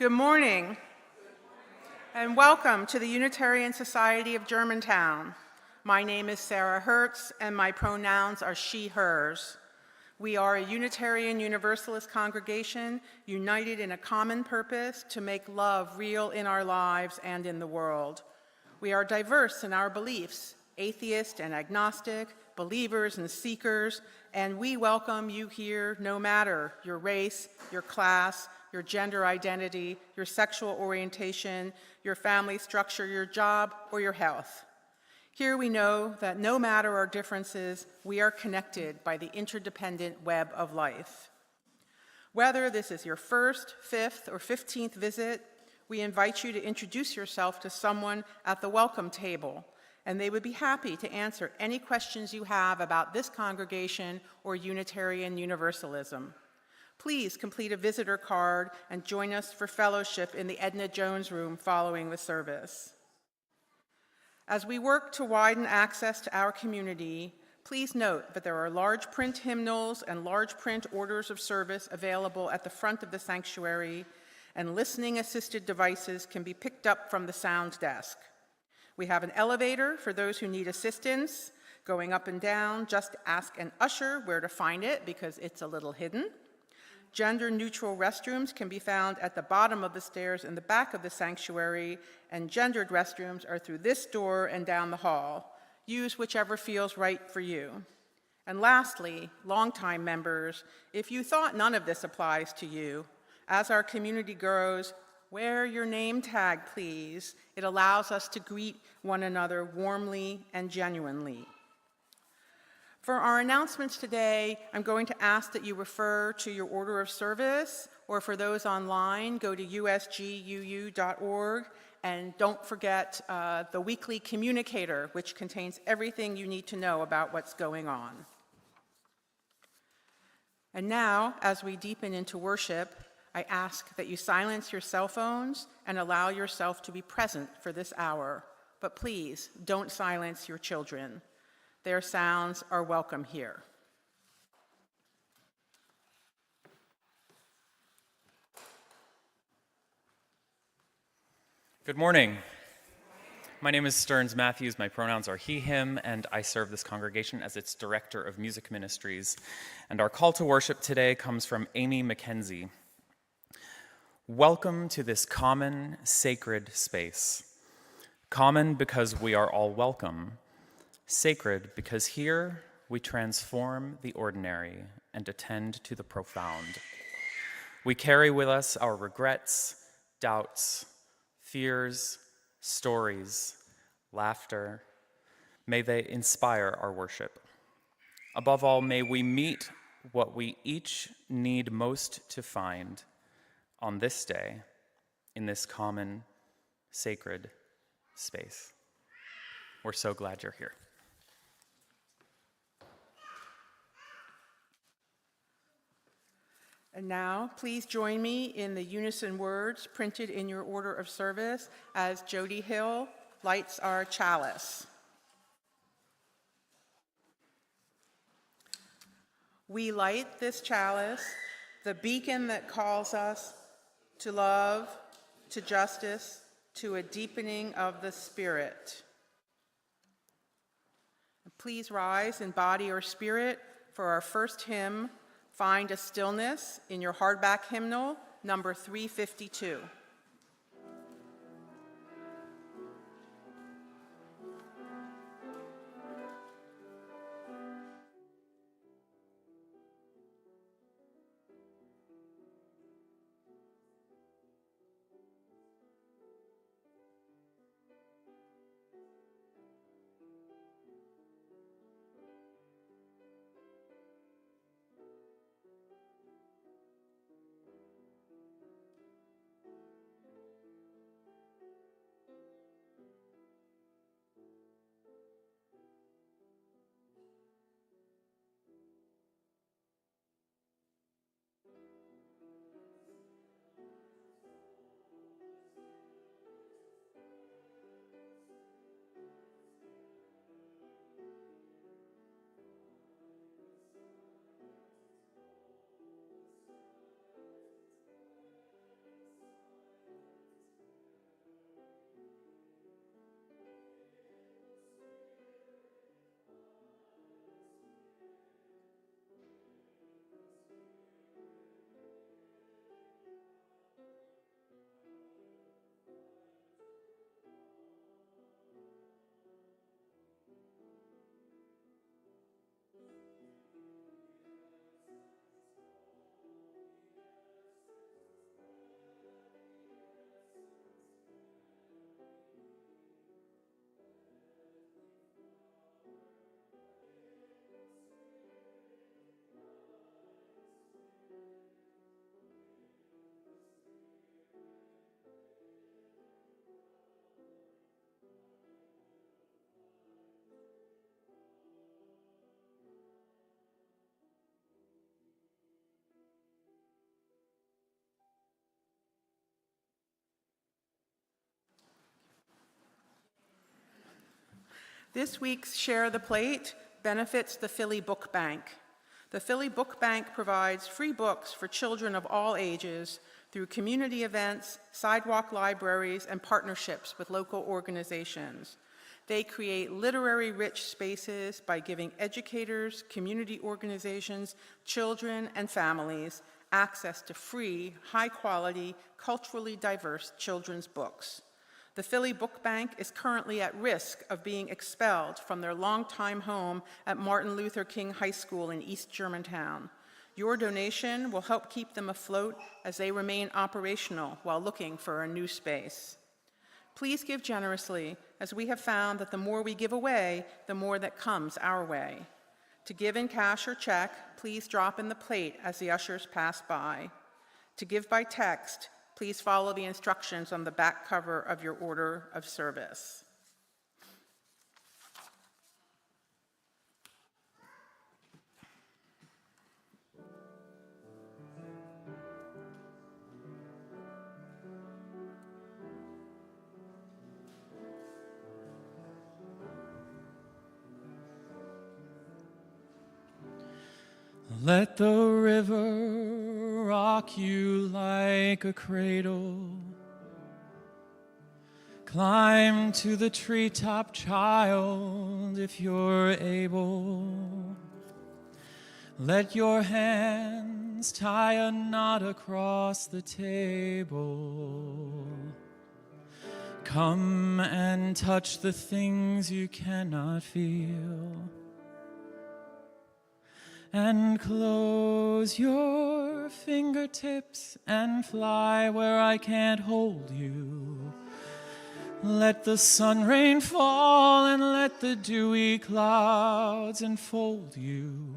Good morning, and welcome to the Unitarian Society of Germantown. My name is Sarah Hertz, and my pronouns are she, hers. We are a Unitarian Universalist congregation united in a common purpose to make love real in our lives and in the world. We are diverse in our beliefs, atheist and agnostic, believers and seekers, and we welcome you here no matter your race, your class, your gender identity, your sexual orientation, your family structure, your job, or your health. Here we know that no matter our differences, we are connected by the interdependent web of life. Whether this is your first, fifth, or 15th visit, we invite you to introduce yourself to someone at the welcome table, and they would be happy to answer any questions you have about this congregation or Unitarian Universalism. Please complete a visitor card and join us for fellowship in the Edna Jones Room following the service. As we work to widen access to our community, please note that there are large print hymnals and large print orders of service available at the front of the sanctuary, and listening-assisted devices can be picked up from the sound desk. We have an elevator for those who need assistance. Going up and down, just ask an usher where to find it because it's a little hidden. Gender-neutral restrooms can be found at the bottom of the stairs in the back of the sanctuary, and gendered restrooms are through this door and down the hall. Use whichever feels right for you. And lastly, longtime members, if you thought none of this applies to you, as our community grows, wear your name tag, please. It allows us to greet one another warmly and genuinely. For our announcements today, I'm going to ask that you refer to your order of service, or for those online, go to usguu.org, and don't forget the weekly communicator, which contains everything you need to know about what's going on. And now, as we deepen into worship, I ask that you silence your cell phones and allow yourself to be present for this hour. But please, don't silence your children. Their sounds are welcome here. Good morning. My name is Stearns Matthews. My pronouns are he, him, and I serve this congregation as its Director of Music Ministries. And our call to worship today comes from Amy McKenzie. Welcome to this common, sacred space. Common because we are all welcome. Sacred because here we transform the ordinary and attend to the profound. We carry with us our regrets, doubts, fears, stories, laughter. May they inspire our worship. Above all, may we meet what we each need most to find on this day in this common, sacred space. We're so glad you're here. And now, please join me in the unison words printed in your order of service as Jody Hill lights our chalice. We light this chalice, the beacon that calls us to love, to justice, to a deepening of the Spirit. Please rise in body or spirit for our first hymn, Find a Stillness, in your hardback hymnal, number 352. This week's Share the Plate benefits the Philly Book Bank. The Philly Book Bank provides free books for children of all ages through community events, sidewalk libraries, and partnerships with local organizations. They create literary-rich spaces by giving educators, community organizations, children, and families access to free, high-quality, culturally diverse children's books. The Philly Book Bank is currently at risk of being expelled from their longtime home at Martin Luther King High School in East Germantown. Your donation will help keep them afloat as they remain operational while looking for a new space. Please give generously, as we have found that the more we give away, the more that comes our way. To give in cash or check, please drop in the plate as the ushers pass by. To give by text, please follow the instructions on the back cover of your order of service. Let the river rock you like a cradle. Climb to the treetop, child, if you're able. Let your hands tie a knot across the table. Come and touch the things you cannot feel. And close your fingertips and fly where I can't hold you. Let the sun rain fall and let the dewy clouds enfold you.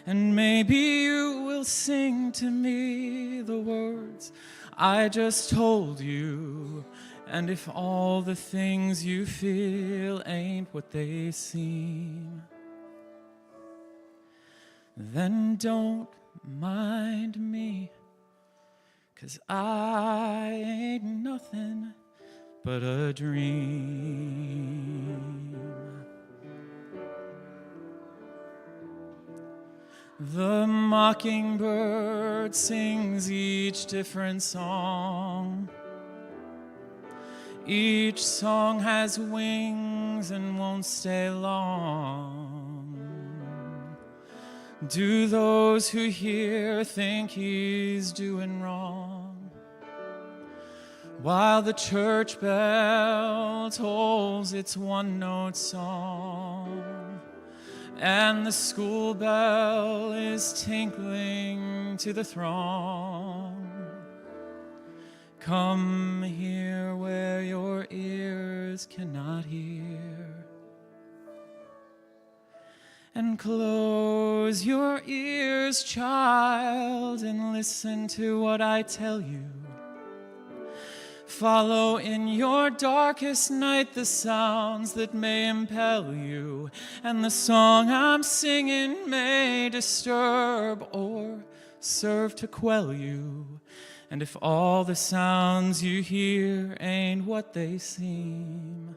And maybe you will sing to me the words I just told you. And if all the things you feel ain't what they seem, then don't mind me, 'cause I ain't nothing but a dream. The mockingbird sings each different song. Each song has wings and won't stay long. Do those who hear think he's doing wrong? While the church bell tolls its one-note song, and the school bell is tinkling to the throng. Come here where your ears cannot hear, and close your ears, child, and listen to what I tell you. Follow in your darkest night the sounds that may impel you, and the song I'm singing may disturb or serve to quell you. And if all the sounds you hear ain't what they seem,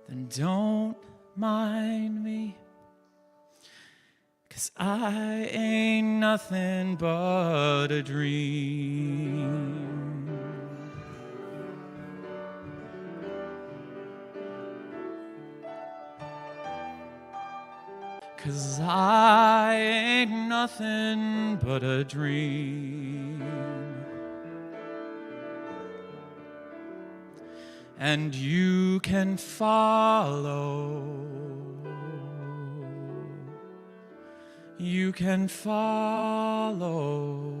then don't mind me, 'cause I ain't nothing but a dream. 'Cause I ain't nothing but a dream. And you can follow. You can follow.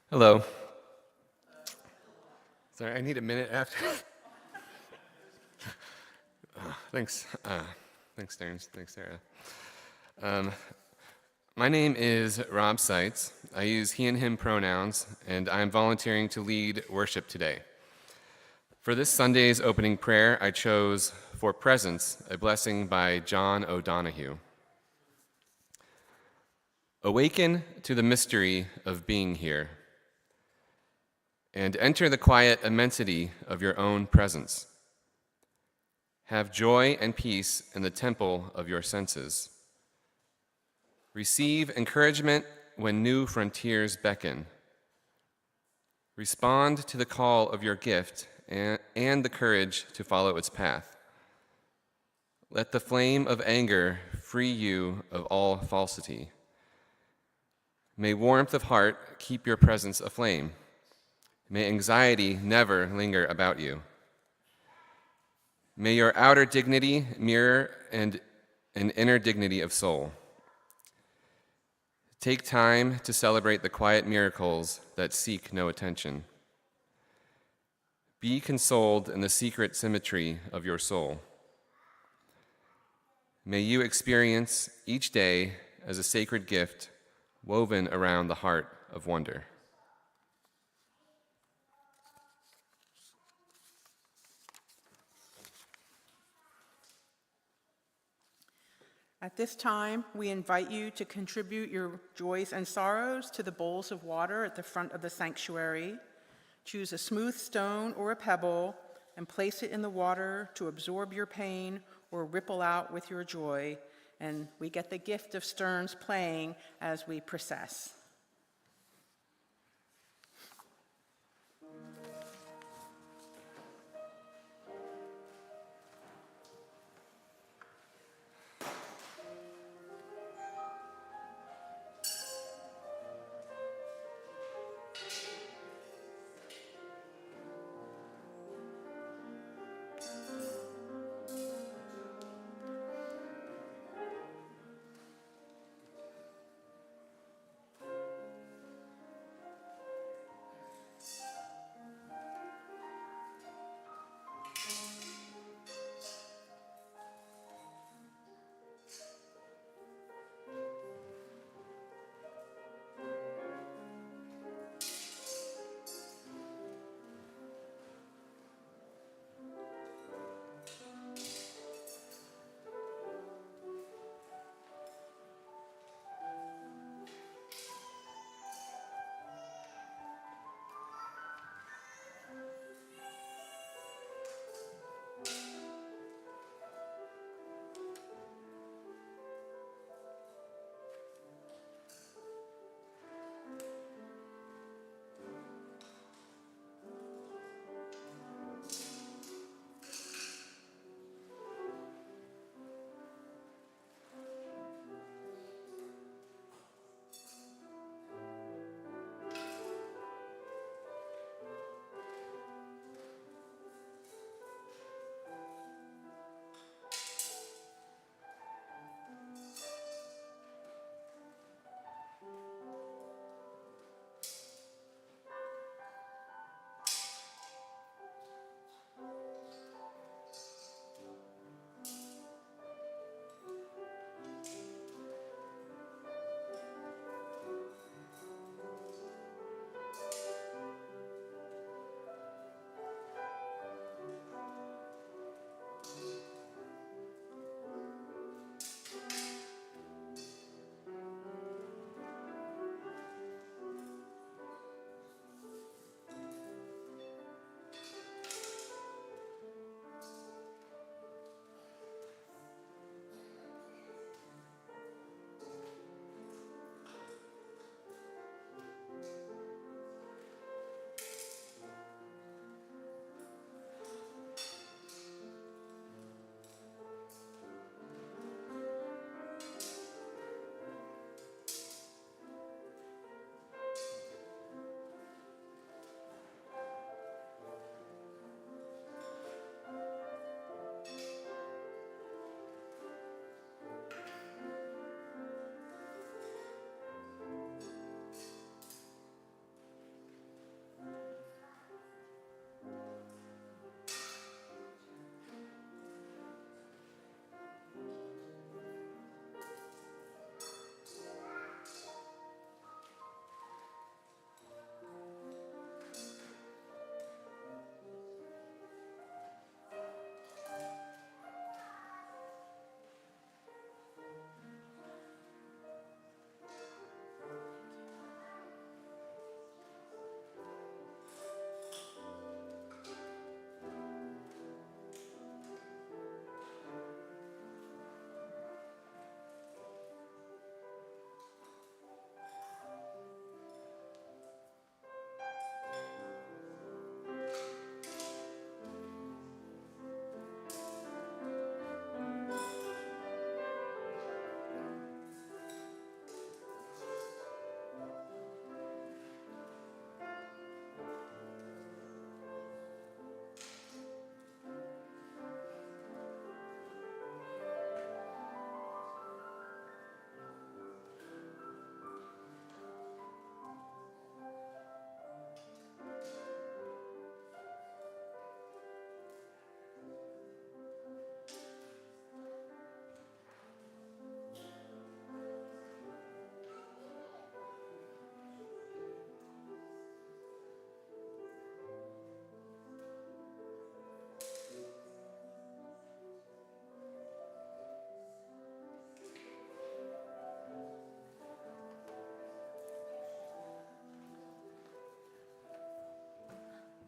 Hello. Sorry, I need a minute after. Thanks. Thanks, Stearns. Thanks, Sarah. My name is Rob Seitz. I use he and him pronouns, and I'm volunteering to lead worship today. For this Sunday's opening prayer, I chose For Presence, a blessing by John O'Donohue. Awaken to the mystery of being here, and enter the quiet immensity of your own presence. Have joy and peace in the temple of your senses. Receive encouragement when new frontiers beckon. Respond to the call of your gift and the courage to follow its path. Let the flame of anger free you of all falsity. May warmth of heart keep your presence aflame. May anxiety never linger about you. May your outer dignity mirror an inner dignity of soul. Take time to celebrate the quiet miracles that seek no attention. Be consoled in the secret symmetry of your soul. May you experience each day as a sacred gift woven around the heart of wonder. At this time, we invite you to contribute your joys and sorrows to the bowls of water at the front of the sanctuary. Choose a smooth stone or a pebble and place it in the water to absorb your pain or ripple out with your joy. And we get the gift of Stearns playing as we process.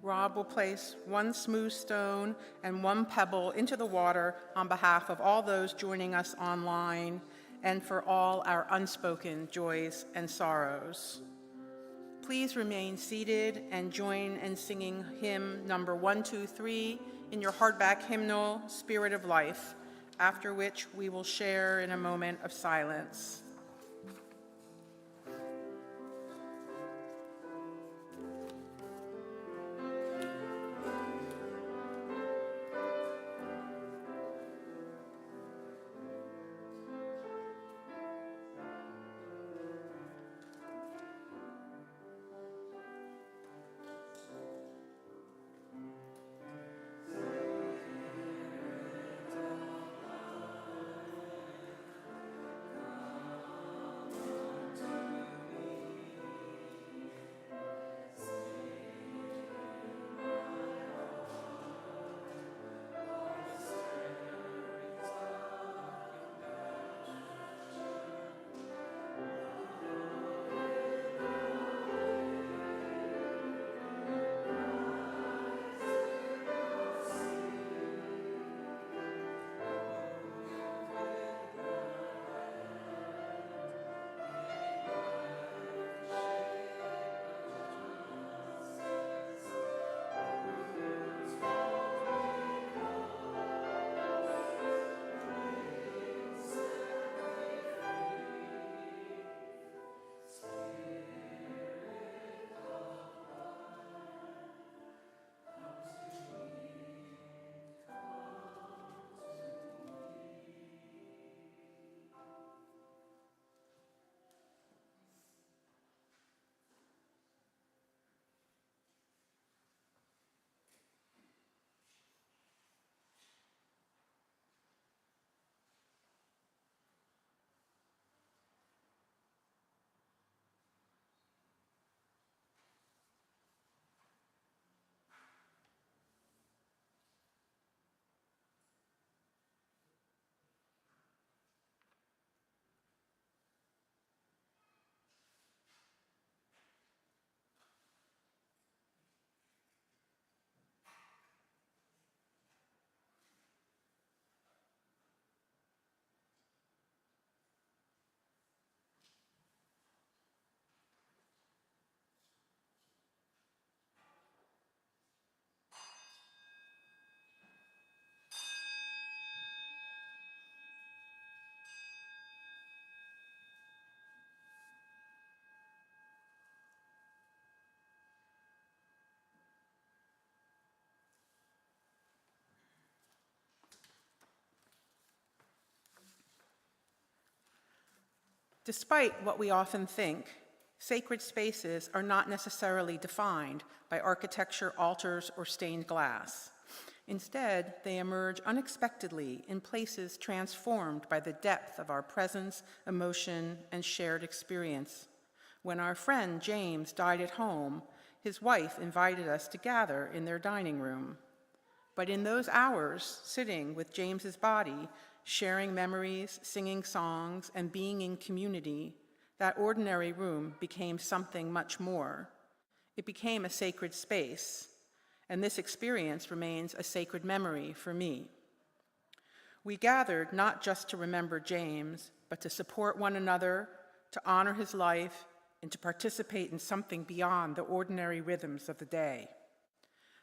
Rob will place one smooth stone and one pebble into the water on behalf of all those joining us online and for all our unspoken joys and sorrows. Please remain seated and join in singing hymn number 123 in your hardback hymnal, Spirit of Life, after which we will share in a moment of silence. Despite what we often think, sacred spaces are not necessarily defined by architecture, altars, or stained glass. Instead, they emerge unexpectedly in places transformed by the depth of our presence, emotion, and shared experience. When our friend James died at home, his wife invited us to gather in their dining room. But in those hours, sitting with James's body, sharing memories, singing songs, and being in community, that ordinary room became something much more. It became a sacred space, and this experience remains a sacred memory for me. We gathered not just to remember James, but to support one another, to honor his life, and to participate in something beyond the ordinary rhythms of the day.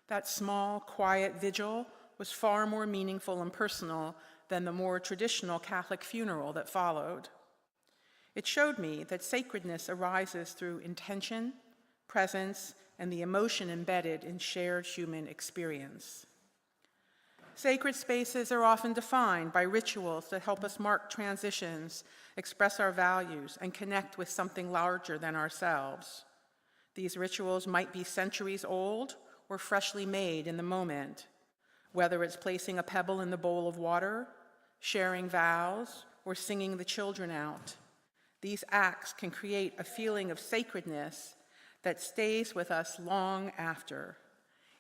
That small, quiet vigil was far more meaningful and personal than the more traditional Catholic funeral that followed. It showed me that sacredness arises through intention, presence, and the emotion embedded in shared human experience. Sacred spaces are often defined by rituals that help us mark transitions, express our values, and connect with something larger than ourselves. These rituals might be centuries old or freshly made in the moment, whether it's placing a pebble in the bowl of water, sharing vows, or singing the children out. These acts can create a feeling of sacredness that stays with us long after.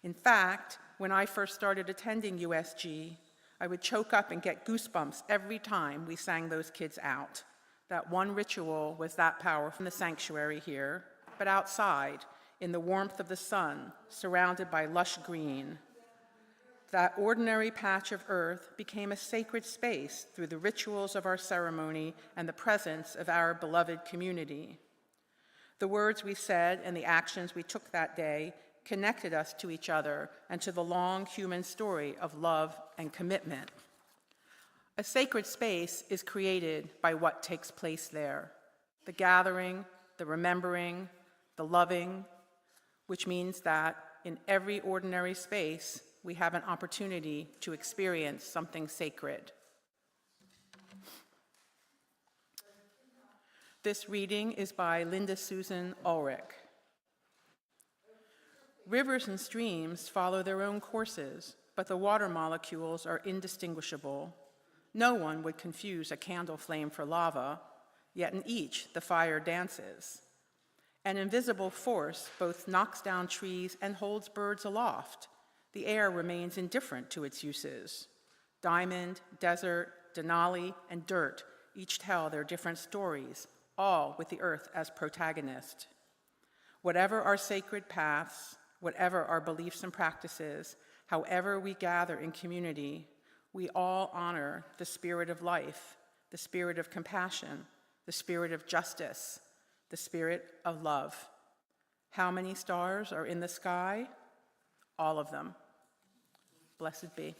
In fact, when I first started attending USG, I would choke up and get goosebumps every time we sang those kids out. That one ritual was that powerful in the sanctuary here, but outside, in the warmth of the sun, surrounded by lush green. That ordinary patch of earth became a sacred space through the rituals of our ceremony and the presence of our beloved community. The words we said and the actions we took that day connected us to each other and to the long human story of love and commitment. A sacred space is created by what takes place there: the gathering, the remembering, the loving, which means that in every ordinary space, we have an opportunity to experience something sacred. This reading is by Linda Susan Ulrich. Rivers and streams follow their own courses, but the water molecules are indistinguishable. No one would confuse a candle flame for lava, yet in each the fire dances. An invisible force both knocks down trees and holds birds aloft. The air remains indifferent to its uses. Diamond, desert, Denali, and dirt each tell their different stories, all with the earth as protagonist. Whatever our sacred paths, whatever our beliefs and practices, however we gather in community, we all honor the spirit of life, the spirit of compassion, the spirit of justice, the spirit of love. How many stars are in the sky? All of them. Blessed be.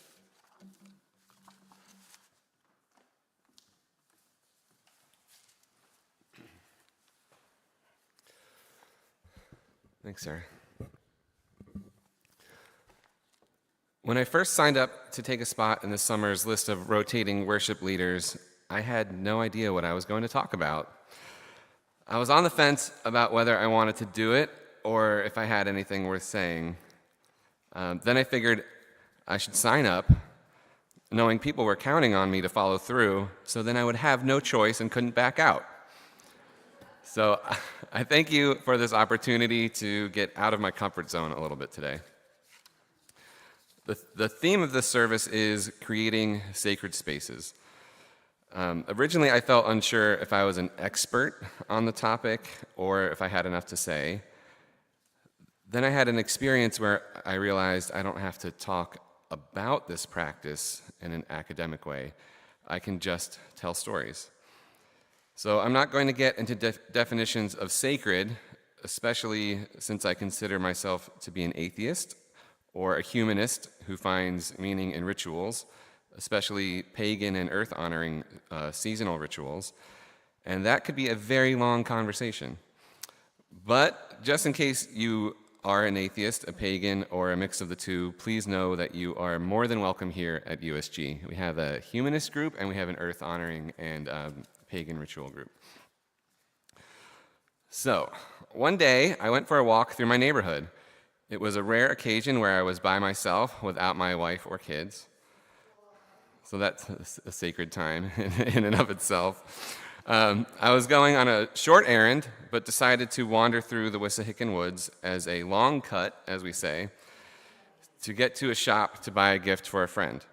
Thanks, Sarah. When I first signed up to take a spot in this summer's list of rotating worship leaders, I had no idea what I was going to talk about. I was on the fence about whether I wanted to do it or if I had anything worth saying. Then I figured I should sign up, knowing people were counting on me to follow through, so then I would have no choice and couldn't back out. So I thank you for this opportunity to get out of my comfort zone a little bit today. The theme of this service is creating sacred spaces. Originally, I felt unsure if I was an expert on the topic or if I had enough to say. Then I had an experience where I realized I don't have to talk about this practice in an academic way. I can just tell stories. So I'm not going to get into definitions of sacred, especially since I consider myself to be an atheist or a humanist who finds meaning in rituals, especially pagan and earth-honoring seasonal rituals. And that could be a very long conversation. But just in case you are an atheist, a pagan, or a mix of the two, please know that you are more than welcome here at USG. We have a humanist group and we have an earth-honoring and pagan ritual group. So, one day I went for a walk through my neighborhood. It was a rare occasion where I was by myself without my wife or kids. So that's a sacred time in and of itself. I was going on a short errand, but decided to wander through the Wissahickon Woods as a long cut, as we say, to get to a shop to buy a gift for a friend.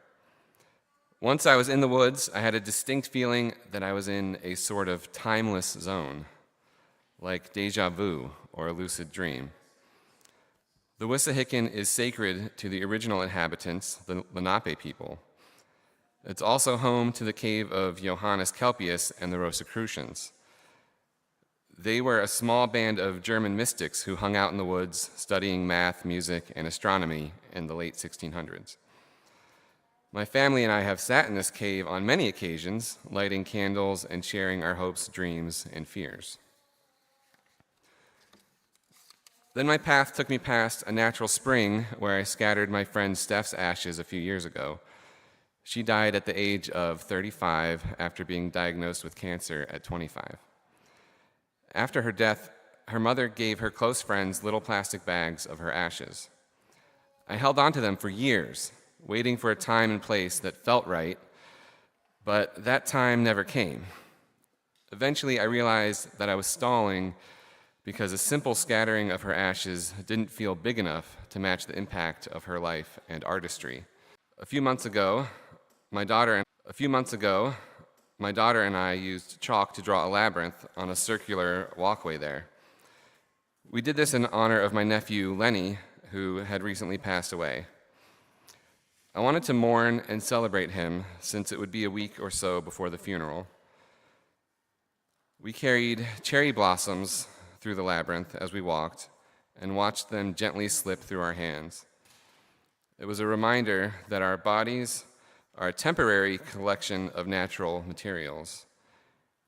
Once I was in the woods, I had a distinct feeling that I was in a sort of timeless zone, like deja vu or a lucid dream. The Wissahickon is sacred to the original inhabitants, the Lenape people. It's also home to the cave of Johannes Kelpius and the Rosicrucians. They were a small band of German mystics who hung out in the woods studying math, music, and astronomy in the late 1600s. My family and I have sat in this cave on many occasions, lighting candles and sharing our hopes, dreams, and fears. Then my path took me past a natural spring where I scattered my friend Steph's ashes a few years ago. She died at the age of 35 after being diagnosed with cancer at 25. After her death, her mother gave her close friends little plastic bags of her ashes. I held on to them for years, waiting for a time and place that felt right, but that time never came. Eventually, I realized that I was stalling because a simple scattering of her ashes didn't feel big enough to match the impact of her life and artistry. A few months ago, my daughter and I used chalk to draw a labyrinth on a circular walkway there. We did this in honor of my nephew, Lenny, who had recently passed away. I wanted to mourn and celebrate him since it would be a week or so before the funeral. We carried cherry blossoms through the labyrinth as we walked and watched them gently slip through our hands. It was a reminder that our bodies are a temporary collection of natural materials,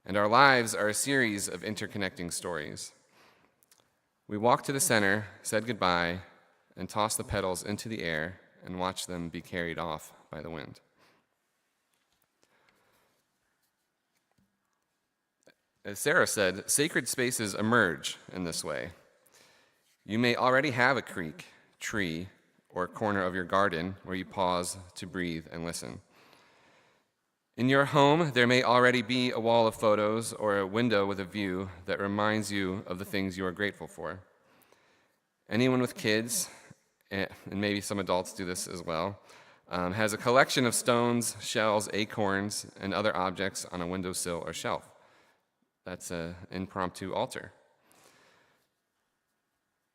and our lives are a series of interconnecting stories. We walked to the center, said goodbye, and tossed the petals into the air and watched them be carried off by the wind. As Sarah said, sacred spaces emerge in this way. You may already have a creek, tree, or corner of your garden where you pause to breathe and listen. In your home, there may already be a wall of photos or a window with a view that reminds you of the things you are grateful for. Anyone with kids, and maybe some adults do this as well, has a collection of stones, shells, acorns, and other objects on a windowsill or shelf. That's an impromptu altar.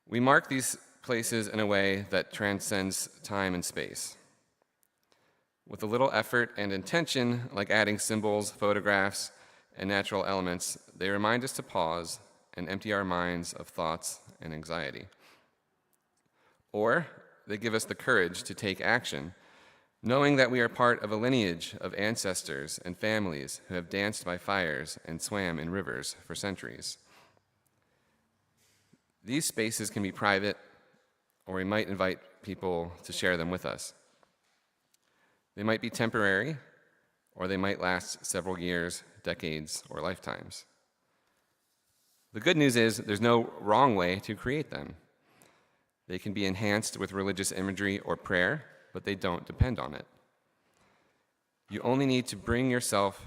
We mark these places in a way that transcends time and space. With a little effort and intention, like adding symbols, photographs, and natural elements, they remind us to pause and empty our minds of thoughts and anxiety. Or they give us the courage to take action, knowing that we are part of a lineage of ancestors and families who have danced by fires and swam in rivers for centuries. These spaces can be private, or we might invite people to share them with us. They might be temporary, or they might last several years, decades, or lifetimes. The good news is there's no wrong way to create them. They can be enhanced with religious imagery or prayer, but they don't depend on it. You only need to bring yourself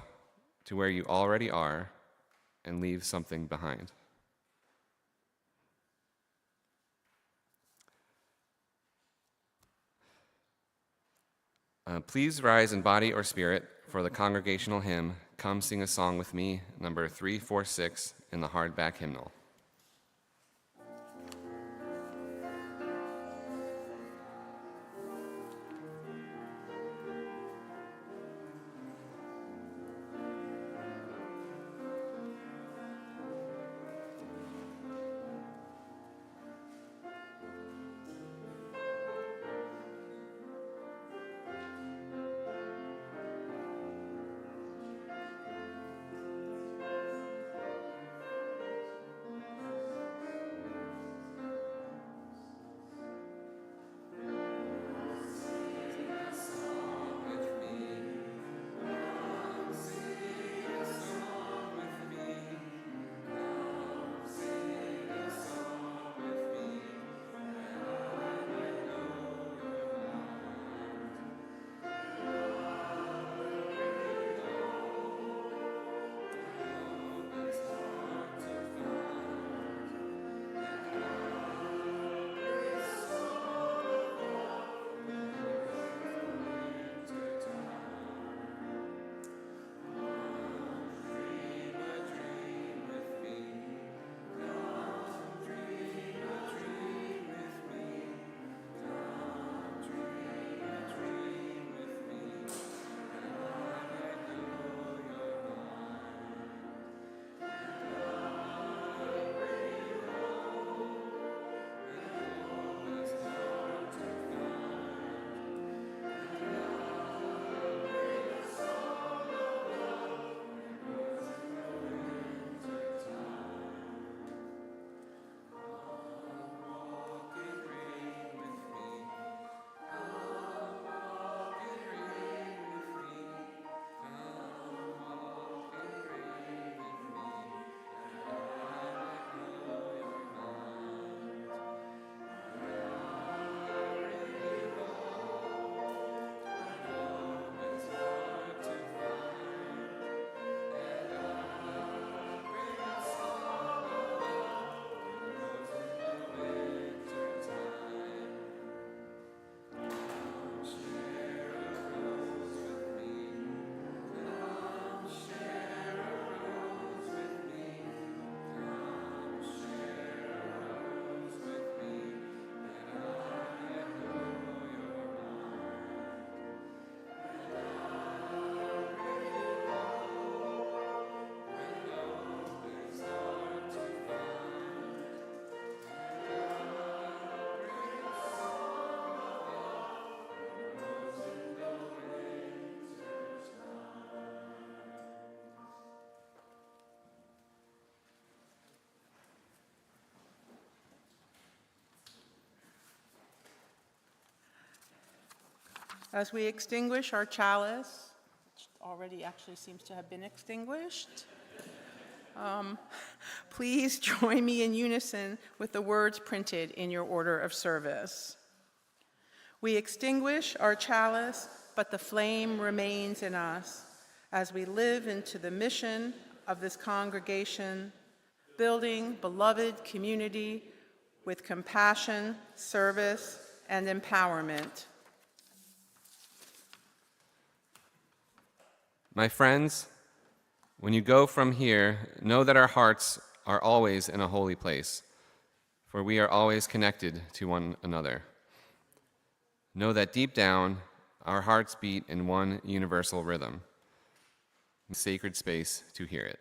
to where you already are and leave something behind. Please rise in body or spirit for the congregational hymn, Come Sing a Song with Me, number 346 in the hardback hymnal. As we extinguish our chalice, which already actually seems to have been extinguished, please join me in unison with the words printed in your order of service. We extinguish our chalice, but the flame remains in us as we live into the mission of this congregation, building beloved community with compassion, service, and empowerment. My friends, when you go from here, know that our hearts are always in a holy place, for we are always connected to one another. Know that deep down, our hearts beat in one universal rhythm, sacred space to hear it.